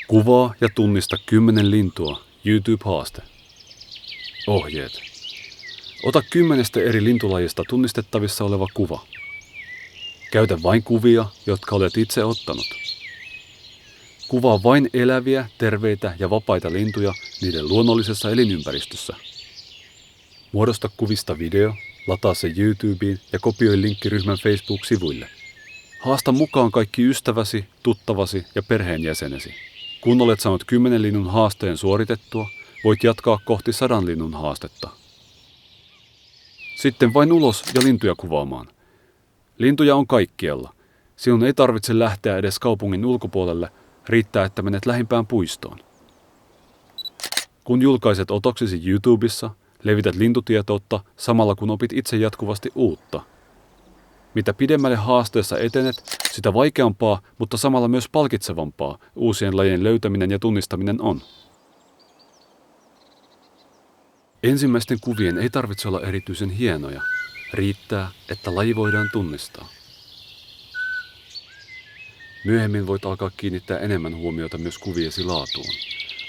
Kuvaa ja tunnista 10 lintua. YouTube-haaste. Ohjeet. Ota 10 eri lintulajista tunnistettavissa oleva kuva. Käytä vain kuvia, jotka olet itse ottanut. Kuvaa vain eläviä, terveitä ja vapaita lintuja niiden luonnollisessa elinympäristössä. Muodosta kuvista video, lataa se YouTubeen ja kopioi linkki ryhmän Facebook-sivuille. Haasta mukaan kaikki ystäväsi, tuttavasi ja perheenjäsenesi. Kun olet saanut 10 linnun haasteen suoritettua, voit jatkaa kohti 100 linnun haastetta. Sitten vain ulos ja lintuja kuvaamaan. Lintuja on kaikkialla. Sinun ei tarvitse lähteä edes kaupungin ulkopuolelle, riittää, että menet lähimpään puistoon. Kun julkaiset otoksesi YouTubessa, levität lintutietoutta samalla kun opit itse jatkuvasti uutta. Mitä pidemmälle haasteessa etenet, sitä vaikeampaa, mutta samalla myös palkitsevampaa uusien lajien löytäminen ja tunnistaminen on. Ensimmäisten kuvien ei tarvitse olla erityisen hienoja. Riittää, että laji voidaan tunnistaa. Myöhemmin voit alkaa kiinnittää enemmän huomiota myös kuviesi laatuun.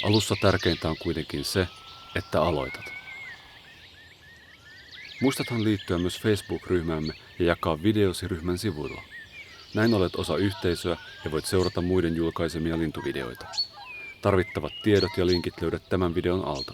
Alussa tärkeintä on kuitenkin se, että aloitat. Muistathan liittyä myös Facebook-ryhmäämme ja jakaa videosi ryhmän sivuilla. Näin olet osa yhteisöä ja voit seurata muiden julkaisemia lintuvideoita. Tarvittavat tiedot ja linkit löydät tämän videon alta.